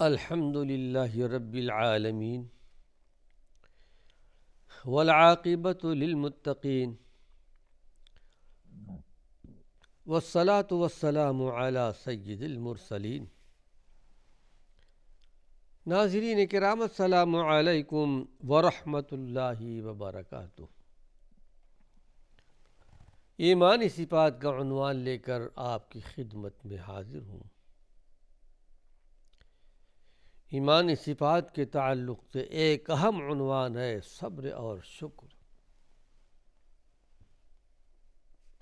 الحمد للہ رب العالمین والعاقبۃ للمتقین والصلاة والسلام علی سید المرسلین۔ ناظرین کرام، السلام علیکم ورحمۃ اللہ وبرکاتہ۔ ایمانی صفات کا عنوان لے کر آپ کی خدمت میں حاضر ہوں۔ ایمانی صفات کے تعلق سے ایک اہم عنوان ہے صبر اور شکر۔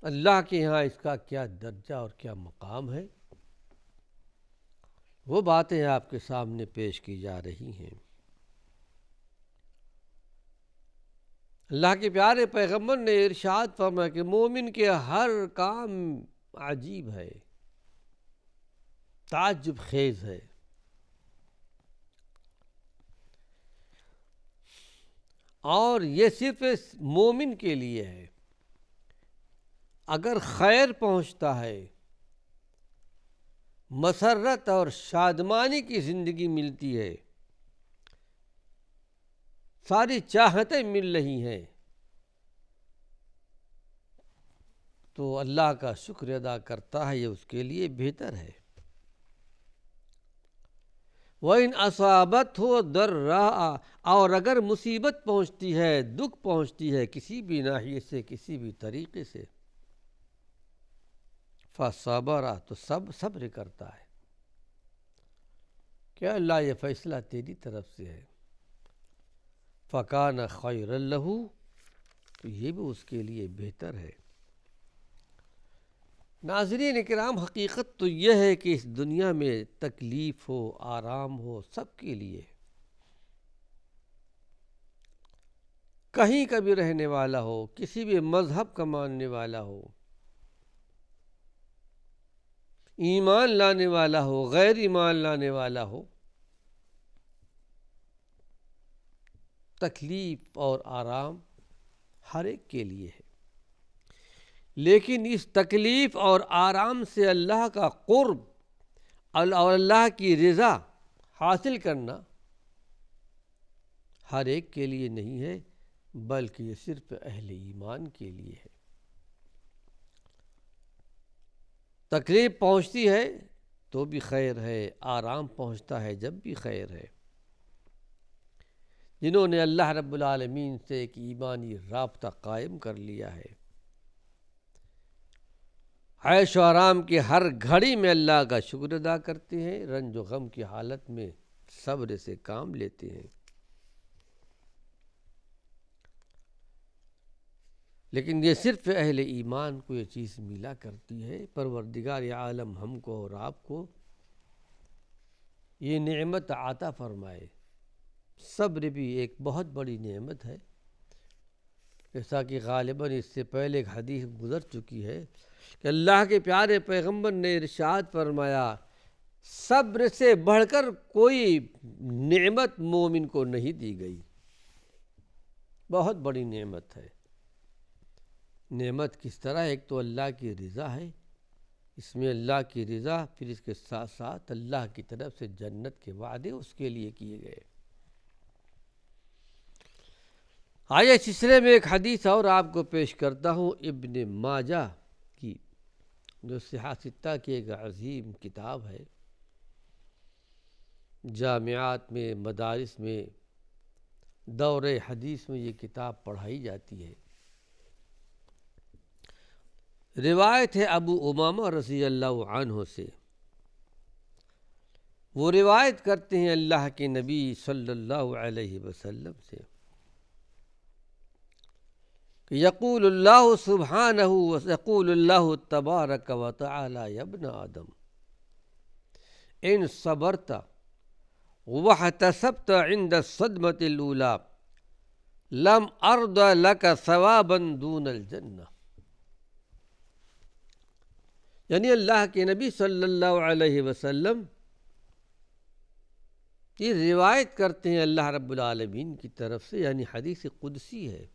اللہ کے یہاں اس کا کیا درجہ اور کیا مقام ہے، وہ باتیں آپ کے سامنے پیش کی جا رہی ہیں۔ اللہ کے پیارے پیغمبر نے ارشاد فرمایا کہ مومن کے ہر کام عجیب ہے، تعجب خیز ہے۔ اور یہ صرف مومن کے لیے ہے۔ اگر خیر پہنچتا ہے، مسرت اور شادمانی کی زندگی ملتی ہے، ساری چاہتیں مل رہی ہیں، تو اللہ کا شکر ادا کرتا ہے، یہ اس کے لیے بہتر ہے۔ وَإِنْ أَصَابَتْهُ ضَرَّاء، اور اگر مصیبت پہنچتی ہے، دکھ پہنچتی ہے کسی بھی ناحیے سے، کسی بھی طریقے سے، فَصَبَرَ، تو صبر کرتا ہے کہ اللہ یہ فیصلہ تیری طرف سے ہے، فَكَانَ خَيْرًا لَهُ، تو یہ بھی اس کے لیے بہتر ہے۔ ناظرین کرام، حقیقت تو یہ ہے کہ اس دنیا میں تکلیف ہو، آرام ہو، سب کے لیے، کہیں کا بھی رہنے والا ہو، کسی بھی مذہب کا ماننے والا ہو، ایمان لانے والا ہو، غیر ایمان لانے والا ہو، تکلیف اور آرام ہر ایک کے لیے ہے۔ لیکن اس تکلیف اور آرام سے اللہ کا قرب اور اللہ کی رضا حاصل کرنا ہر ایک کے لیے نہیں ہے، بلکہ یہ صرف اہل ایمان کے لیے ہے۔ تکلیف پہنچتی ہے تو بھی خیر ہے، آرام پہنچتا ہے جب بھی خیر ہے۔ جنہوں نے اللہ رب العالمین سے ایک ایمانی رابطہ قائم کر لیا ہے، عیش و آرام کی ہر گھڑی میں اللہ کا شکر ادا کرتے ہیں، رنج و غم کی حالت میں صبر سے کام لیتے ہیں۔ لیکن یہ صرف اہل ایمان کو یہ چیز ملا کرتی ہے۔ پروردگار عالم ہم کو اور آپ کو یہ نعمت عطا فرمائے۔ صبر بھی ایک بہت بڑی نعمت ہے، جیسا کہ غالباً اس سے پہلے ایک حدیث گزر چکی ہے کہ اللہ کے پیارے پیغمبر نے ارشاد فرمایا، صبر سے بڑھ کر کوئی نعمت مومن کو نہیں دی گئی۔ بہت بڑی نعمت ہے۔ نعمت کس طرح؟ ایک تو اللہ کی رضا ہے، اس میں اللہ کی رضا، پھر اس کے ساتھ ساتھ اللہ کی طرف سے جنت کے وعدے اس کے لیے کیے گئے۔ آئیے اس سلسلے میں ایک حدیث اور آپ کو پیش کرتا ہوں، ابن ماجہ کی، جو صحاح ستہ کی ایک عظیم کتاب ہے۔ جامعات میں، مدارس میں، دور حدیث میں یہ کتاب پڑھائی جاتی ہے۔ روایت ہے ابو امامہ رضی اللہ عنہ سے، وہ روایت کرتے ہیں اللہ کے نبی صلی اللہ علیہ وسلم سے، یقول اللہ سبحانہ یقول اللہ تبارک و تعالی یا ابن آدم ان صبرت واحتسبت عند الصدمة الأولى لم ارض لك ثوابا دون الجنہ۔ یعنی اللہ کے نبی صلی اللہ علیہ وسلم یہ روایت کرتے ہیں اللہ رب العالمین کی طرف سے، یعنی حدیث قدسی ہے،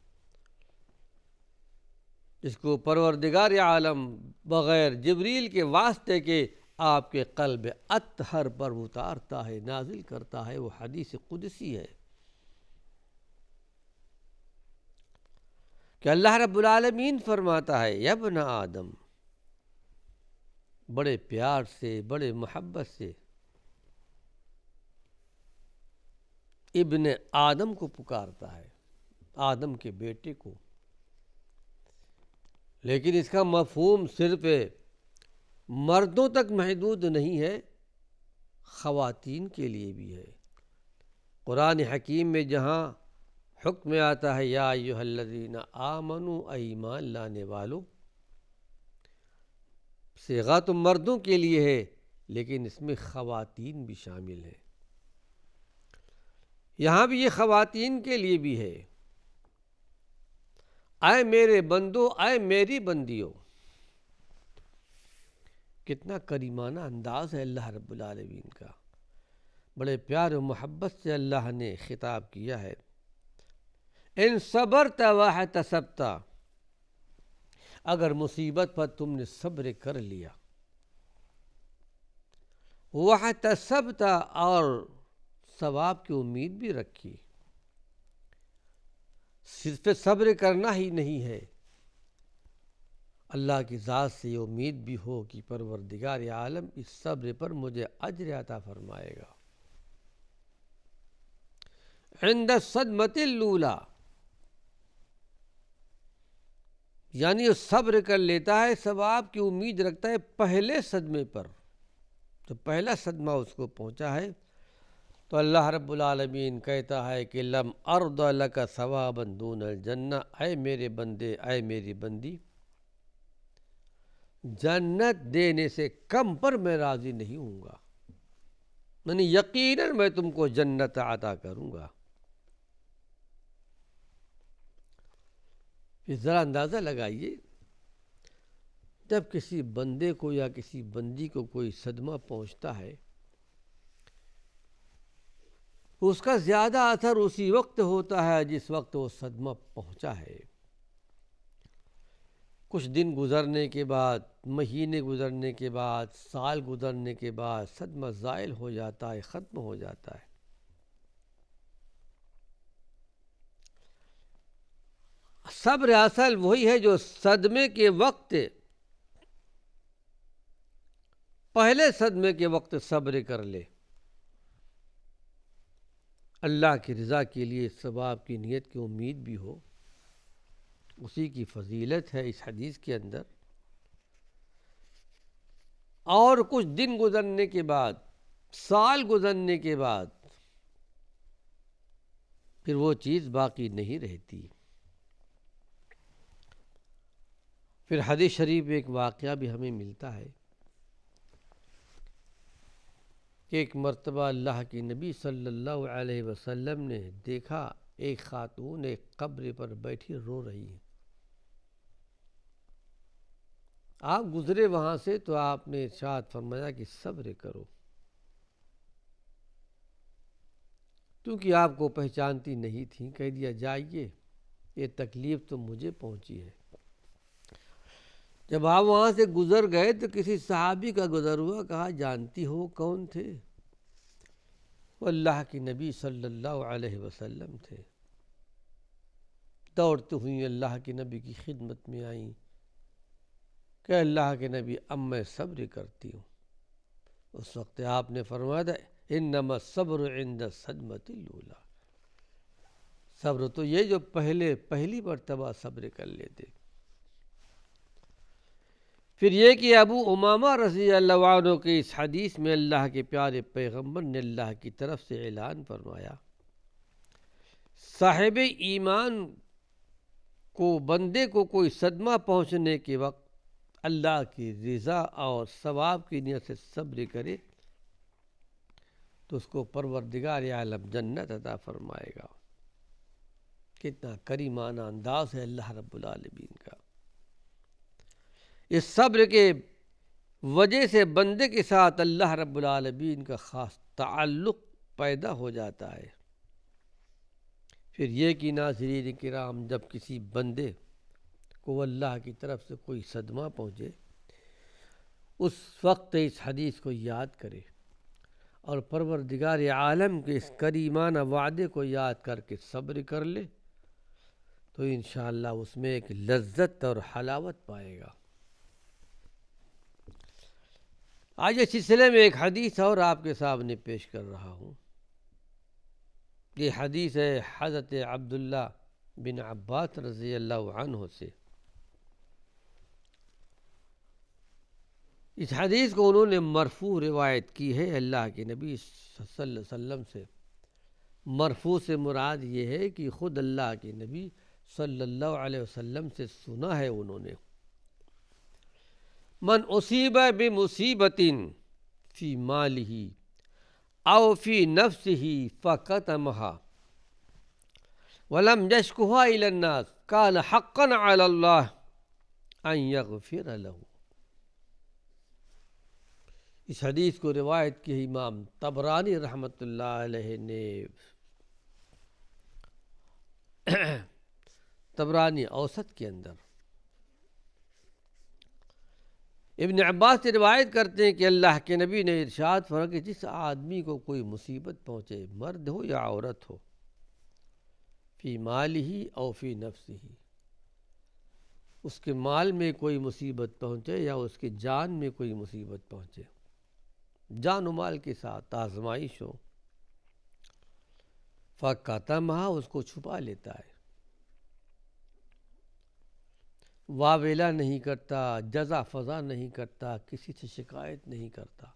جس کو پروردگار عالم بغیر جبریل کے واسطے کے آپ کے قلب اطہر پر اتارتا ہے، نازل کرتا ہے۔ وہ حدیث قدسی ہے کہ اللہ رب العالمین فرماتا ہے، یا ابن آدم، بڑے پیار سے، بڑے محبت سے ابن آدم کو پکارتا ہے، آدم کے بیٹے کو، لیکن اس کا مفہوم صرف مردوں تک محدود نہیں ہے، خواتین کے لیے بھی ہے۔ قرآن حکیم میں جہاں حکم آتا ہے یا ایھا الذین آمنوا، اے ایمان لانے والو، صیغہ تو مردوں کے لیے ہے لیکن اس میں خواتین بھی شامل ہیں۔ یہاں بھی یہ خواتین کے لیے بھی ہے، اے میرے بندو، اے میری بندیوں۔ کتنا کریمانہ انداز ہے اللہ رب العالمین کا، بڑے پیار و محبت سے اللہ نے خطاب کیا ہے۔ ان صبرت واحتسبت، اگر مصیبت پر تم نے صبر کر لیا، واحتسبت، اور ثواب کی امید بھی رکھی۔ صرف صبر کرنا ہی نہیں ہے، اللہ کی ذات سے یہ امید بھی ہو کہ پروردگار عالم اس صبر پر مجھے اجر عطا فرمائے گا۔ عند الصدمۃ الاولیٰ، یعنی وہ صبر کر لیتا ہے، ثواب کی امید رکھتا ہے پہلے صدمے پر، تو پہلا صدمہ اس کو پہنچا ہے تو اللہ رب العالمین کہتا ہے کہ لم ارض لک ثوابا دون الجنہ، اے میرے بندے، اے میری بندی، جنت دینے سے کم پر میں راضی نہیں ہوں گا، یعنی یقیناً میں تم کو جنت عطا کروں گا۔ پھر ذرا اندازہ لگائیے، جب کسی بندے کو یا کسی بندی کو کوئی صدمہ پہنچتا ہے، اس کا زیادہ اثر اسی وقت ہوتا ہے جس وقت وہ صدمہ پہنچا ہے۔ کچھ دن گزرنے کے بعد، مہینے گزرنے کے بعد، سال گزرنے کے بعد صدمہ زائل ہو جاتا ہے، ختم ہو جاتا ہے۔ صبر اصل وہی ہے جو صدمے کے وقت، پہلے صدمے کے وقت صبر کر لے، اللہ کی رضا کے لیے ثواب کی نیت کی امید بھی ہو، اسی کی فضیلت ہے اس حدیث کے اندر۔ اور کچھ دن گزرنے کے بعد، سال گزرنے کے بعد، پھر وہ چیز باقی نہیں رہتی۔ پھر حدیث شریف میں ایک واقعہ بھی ہمیں ملتا ہے کہ ایک مرتبہ اللہ کی نبی صلی اللہ علیہ وسلم نے دیکھا ایک خاتون ایک قبر پر بیٹھی رو رہی ہے۔ آپ گزرے وہاں سے تو آپ نے ارشاد فرمایا کہ صبر کرو، کیونکہ آپ کو پہچانتی نہیں تھی، کہہ دیا جائیے، یہ تکلیف تو مجھے پہنچی ہے۔ جب آپ وہاں سے گزر گئے تو کسی صحابی کا گزر ہوا، کہا جانتی ہو کون تھے؟ وہ اللہ کی نبی صلی اللہ علیہ وسلم تھے۔ دوڑتے ہوئی اللہ کے نبی کی خدمت میں آئیں کہ اللہ کے نبی، اب میں صبر کرتی ہوں۔ اس وقت آپ نے فرمایا، انما الصبر عند الصدمۃ الاولیٰ، صبر تو یہ جو پہلی مرتبہ صبر کر لیتے۔ پھر یہ کہ ابو امامہ رضی اللہ عنہ کے اس حدیث میں اللہ کے پیارے پیغمبر نے اللہ کی طرف سے اعلان فرمایا، صاحب ایمان کو، بندے کو کوئی صدمہ پہنچنے کے وقت اللہ کی رضا اور ثواب کی نیت سے صبر کرے تو اس کو پروردگار عالم جنت عطا فرمائے گا۔ کتنا کریمانہ انداز ہے اللہ رب العالمین کا۔ اس صبر کے وجہ سے بندے کے ساتھ اللہ رب العالمین کا خاص تعلق پیدا ہو جاتا ہے۔ پھر یہ کہ ناظرین کرام، جب کسی بندے کو اللہ کی طرف سے کوئی صدمہ پہنچے، اس وقت اس حدیث کو یاد کرے اور پروردگار عالم کے اس کریمانہ وعدے کو یاد کر کے صبر کر لے تو انشاءاللہ اس میں ایک لذت اور حلاوت پائے گا۔ آج اس سلسلے میں ایک حدیث اور آپ کے سامنے پیش کر رہا ہوں۔ یہ حدیث ہے حضرت عبداللہ بن عباس رضی اللہ عنہ سے۔ اس حدیث کو انہوں نے مرفوع روایت کی ہے اللہ کے نبی صلی اللہ علیہ وسلم سے۔ مرفوع سے مراد یہ ہے کہ خود اللہ کے نبی صلی اللہ علیہ وسلم سے سنا ہے انہوں نے۔ من اصیب بمصیبت فی مالہ او فی نفسہ فکتمها ولم یشکها الی الناس کان حقا علی اللہ ان یغفر لہ۔ اس حدیث کو روایت کی امام طبرانی رحمۃ اللہ علیہ نے طبرانی اوسط کے اندر۔ ابن عباس سے روایت کرتے ہیں کہ اللہ کے نبی نے ارشاد فرمایا کہ جس آدمی کو کوئی مصیبت پہنچے، مرد ہو یا عورت ہو، فی مالہ او فی نفسہ، اس کے مال میں کوئی مصیبت پہنچے یا اس کی جان میں کوئی مصیبت پہنچے، جان و مال کے ساتھ آزمائش ہو، فَكَتَمَهَا، اس کو چھپا لیتا ہے، واویلا نہیں کرتا، جزا فضا نہیں کرتا، کسی سے شکایت نہیں کرتا،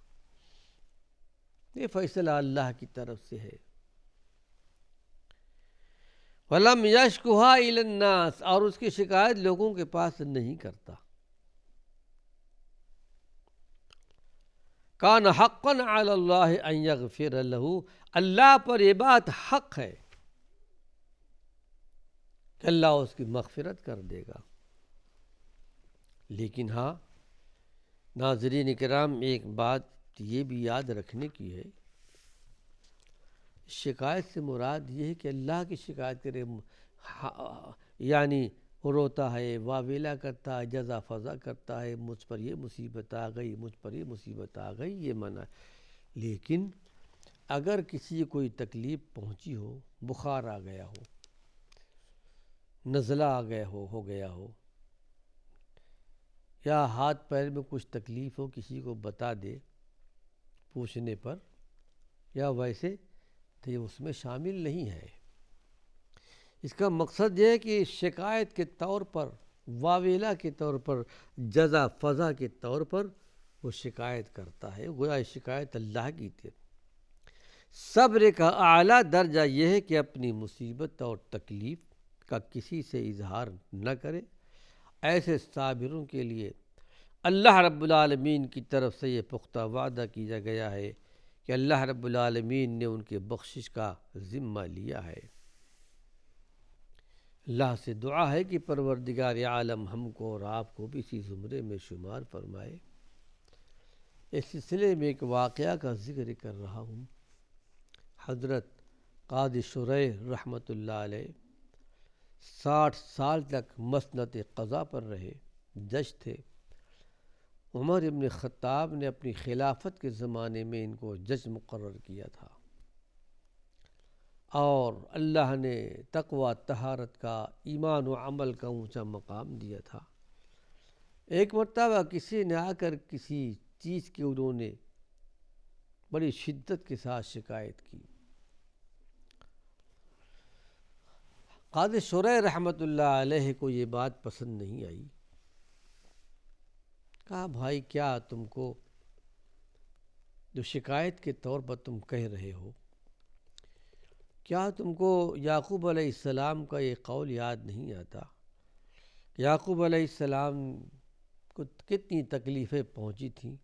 یہ فیصلہ اللہ کی طرف سے ہے۔ وَلَمْ يَشْكُهَا إِلَى النَّاسِ، اور اس کی شکایت لوگوں کے پاس نہیں کرتا، کان حقا علی اللہ ان یغفر لہ، اللہ پر یہ بات حق ہے کہ اللہ اس کی مغفرت کر دے گا۔ لیکن ہاں ناظرین کرام، ایک بات یہ بھی یاد رکھنے کی ہے، شکایت سے مراد یہ ہے کہ اللہ کی شکایت کرے، یعنی وہ روتا ہے، واویلا کرتا ہے، جزا فضا کرتا ہے، مجھ پر یہ مصیبت آ گئی، مجھ پر یہ مصیبت آ گئی، یہ منع ہے۔ لیکن اگر کسی کو کوئی تکلیف پہنچی ہو، بخار آ گیا ہو، نزلہ آ گیا ہو یا ہاتھ پیر میں کچھ تکلیف ہو، کسی کو بتا دے پوچھنے پر، یا ویسے تو یہ اس میں شامل نہیں ہے۔ اس کا مقصد یہ ہے کہ شکایت کے طور پر، واویلا کے طور پر، جزا فضا کے طور پر وہ شکایت کرتا ہے، گویا شکایت اللہ کی تھی۔ صبر کا اعلیٰ درجہ یہ ہے کہ اپنی مصیبت اور تکلیف کا کسی سے اظہار نہ کرے۔ ایسے صابروں کے لیے اللہ رب العالمین کی طرف سے یہ پختہ وعدہ کیا گیا ہے کہ اللہ رب العالمین نے ان کے بخشش کا ذمہ لیا ہے۔ اللہ سے دعا ہے کہ پروردگار عالم ہم کو اور آپ کو بھی اسی زمرے میں شمار فرمائے۔ اس سلسلے میں ایک واقعہ کا ذکر کر رہا ہوں۔ حضرت قاضی شریح رحمۃ اللہ علیہ 60 سال تک مسند قضا پر رہے، جج تھے۔ عمر ابن خطاب نے اپنی خلافت کے زمانے میں ان کو جج مقرر کیا تھا، اور اللہ نے تقوی، طہارت کا، ایمان و عمل کا اونچا مقام دیا تھا۔ ایک مرتبہ کسی نے آ کر کسی چیز کی انہوں نے بڑی شدت کے ساتھ شکایت کی۔ قاضی شریح رحمۃ اللہ علیہ کو یہ بات پسند نہیں آئی۔ کہا بھائی کیا تم کو جو شکایت کے طور پر تم کہہ رہے ہو، کیا تم کو یعقوب علیہ السلام کا یہ قول یاد نہیں آتا کہ یعقوب علیہ السلام کو کتنی تکلیفیں پہنچی تھیں،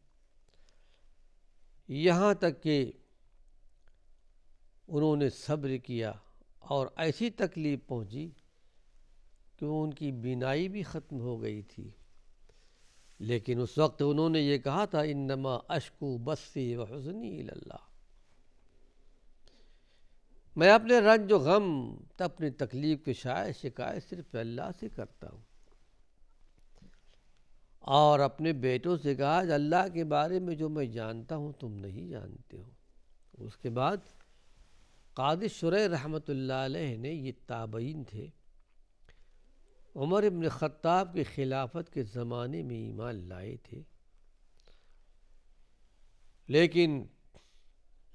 یہاں تک کہ انہوں نے صبر کیا اور ایسی تکلیف پہنچی کہ ان کی بینائی بھی ختم ہو گئی تھی، لیکن اس وقت انہوں نے یہ کہا تھا انما اشکو بثی و حزنی الی اللہ، میں اپنے رنج و غم، اپنی تکلیف کی شکایت صرف اللہ سے کرتا ہوں۔ اور اپنے بیٹوں سے کہا کہ اللہ کے بارے میں جو میں جانتا ہوں تم نہیں جانتے ہو۔ اس کے بعد قاضی شریح رحمۃ اللہ علیہ نے، یہ تابعین تھے، عمر ابن خطاب کے خلافت کے زمانے میں ایمان لائے تھے، لیکن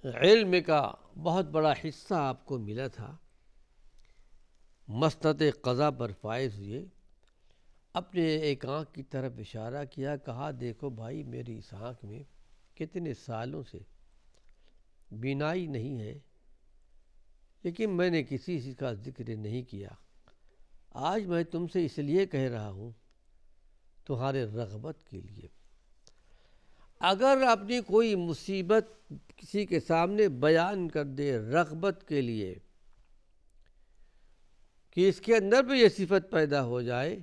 علم کا بہت بڑا حصہ آپ کو ملا تھا، مسند قضا پر فائز ہوئے۔ اپنے ایک آنکھ کی طرف اشارہ کیا، کہا دیکھو بھائی میری اس آنکھ میں کتنے سالوں سے بینائی نہیں ہے، لیکن میں نے کسی چیز کا ذکر نہیں کیا۔ آج میں تم سے اس لیے کہہ رہا ہوں، تمہارے رغبت کے لیے۔ اگر اپنی کوئی مصیبت کسی کے سامنے بیان کر دے رغبت کے لیے کہ اس کے اندر بھی یہ صفت پیدا ہو جائے،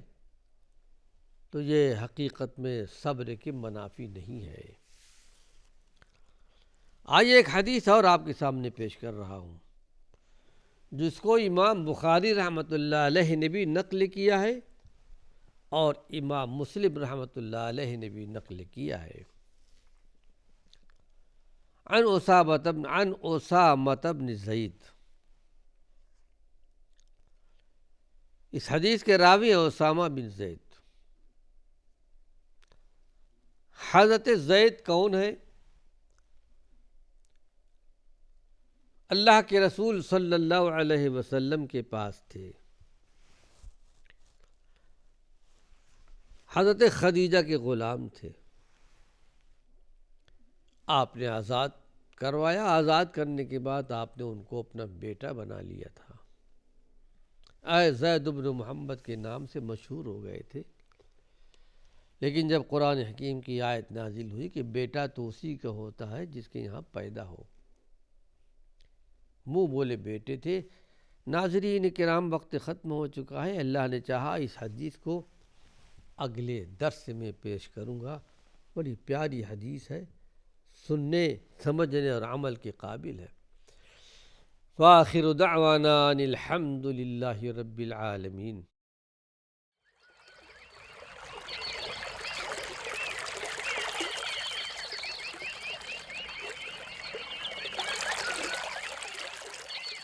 تو یہ حقیقت میں صبر کی منافی نہیں ہے۔ آئیے ایک حدیث اور آپ کے سامنے پیش کر رہا ہوں، جس کو امام بخاری رحمۃ اللہ علیہ نے بھی نقل کیا ہے اور امام مسلم رحمۃ اللہ علیہ نے بھی نقل کیا ہے۔ عن اسامۃ بن زید، اس حدیث کے راوی ہیں اسامہ بن زید۔ حضرت زید کون ہے؟ اللہ کے رسول صلی اللہ علیہ وسلم کے پاس تھے، حضرت خدیجہ کے غلام تھے۔ آپ نے آزاد کروایا، آزاد کرنے کے بعد آپ نے ان کو اپنا بیٹا بنا لیا تھا۔ اے زید بن محمد کے نام سے مشہور ہو گئے تھے، لیکن جب قرآن حکیم کی آیت نازل ہوئی کہ بیٹا تو اسی کا ہوتا ہے جس کے یہاں پیدا ہو، منہ بولے بیٹے تھے۔ ناظرین کرام، وقت ختم ہو چکا ہے، اللہ نے چاہا اس حدیث کو اگلے درس میں پیش کروں گا۔ بڑی پیاری حدیث ہے، سننے سمجھنے اور عمل کے قابل ہے۔ وآخر دعوانا ان الحمد للہ رب العالمین۔